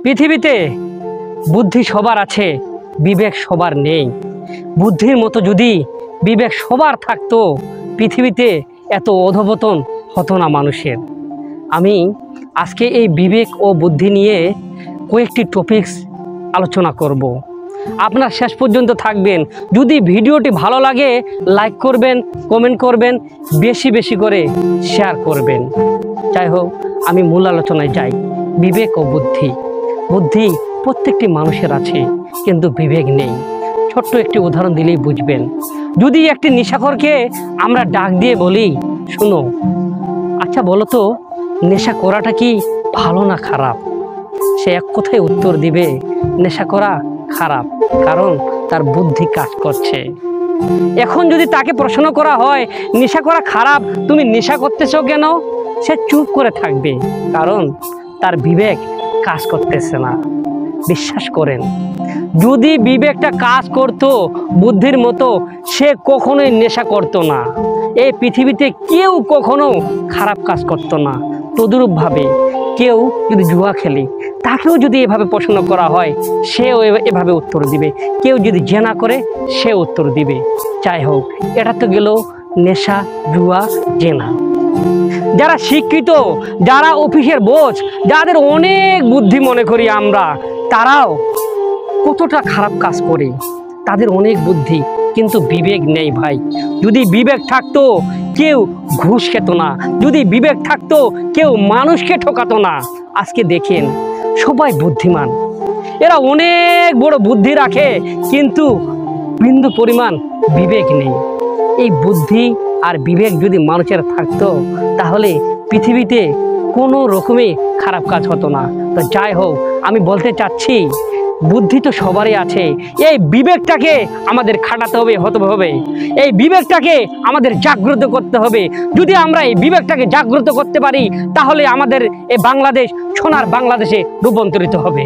পৃথিবীতে বুদ্ধি সবার আছে, বিবেক সবার নেই। বুদ্ধির মতো যদি বিবেক সবার থাকতো, পৃথিবীতে এত অধঃপতন হতো না মানুষের। আমি আজকে এই বিবেক ও বুদ্ধি নিয়ে কয়েকটি টপিকস আলোচনা করব। আপনার শেষ পর্যন্ত থাকবেন। যদি ভিডিওটি ভালো লাগে লাইক করবেন, কমেন্ট করবেন, বেশি বেশি করে শেয়ার করবেন। যাই হোক, আমি মূল আলোচনায় যাই। বিবেক ও বুদ্ধি। বুদ্ধি প্রত্যেকটি মানুষের আছে, কিন্তু বিবেক নেই। ছোট্ট একটি উদাহরণ দিলেই বুঝবেন। যদি একটি নেশাখোরকে আমরা ডাক দিয়ে বলি, শুনো, আচ্ছা বলো তো, নেশা করাটা কি ভালো না খারাপ? সে এক কথায় উত্তর দিবে, নেশা করা খারাপ, কারণ তার বুদ্ধি কাজ করছে। এখন যদি তাকে প্রশ্ন করা হয়, নেশা করা খারাপ, তুমি নেশা করতেছো কেন? সে চুপ করে থাকবে, কারণ তার বিবেক কাজ করতেছে না। বিশ্বাস করেন, যদি বিবেকটা কাজ করত বুদ্ধির মতো, সে কখনোই নেশা করতো না। এই পৃথিবীতে কেউ কখনো খারাপ কাজ করতো না। তদ্রূপভাবে কেউ যদি জুয়া খেলে, তাকেও যদি এভাবে প্রশ্ন করা হয়, সেও এভাবে উত্তর দিবে। কেউ যদি জেনা করে, সে উত্তর দিবে। যাই হোক, এটা তো গেল নেশা, জুয়া, জেনা। যারা শিক্ষিত, যারা অফিসের বোঝ, যাদের অনেক বুদ্ধি মনে করি আমরা, তারাও কতটা খারাপ কাজ করে। তাদের অনেক বুদ্ধি, কিন্তু বিবেক নেই ভাই। যদি বিবেক থাকতো, কেউ ঘুষ খেত না। যদি বিবেক থাকতো, কেউ মানুষকে ঠকাতো না। আজকে দেখেন, সবাই বুদ্ধিমান, এরা অনেক বড় বুদ্ধি রাখে, কিন্তু বিন্দু পরিমাণ বিবেক নেই। এই বুদ্ধি আর বিবেক যদি মানুষের থাকতো, তাহলে পৃথিবীতে কোনো রকমই খারাপ কাজ হতো না। তো যাই হোক, আমি বলতে চাচ্ছি, বুদ্ধি তো সবারই আছে। এই বিবেকটাকে আমাদের খাটাতে হবে, হতে হবে। এই বিবেকটাকে আমাদের জাগ্রত করতে হবে। যদি আমরা এই বিবেকটাকে জাগ্রত করতে পারি, তাহলে আমাদের এই বাংলাদেশ সোনার বাংলাদেশে রূপান্তরিত হবে।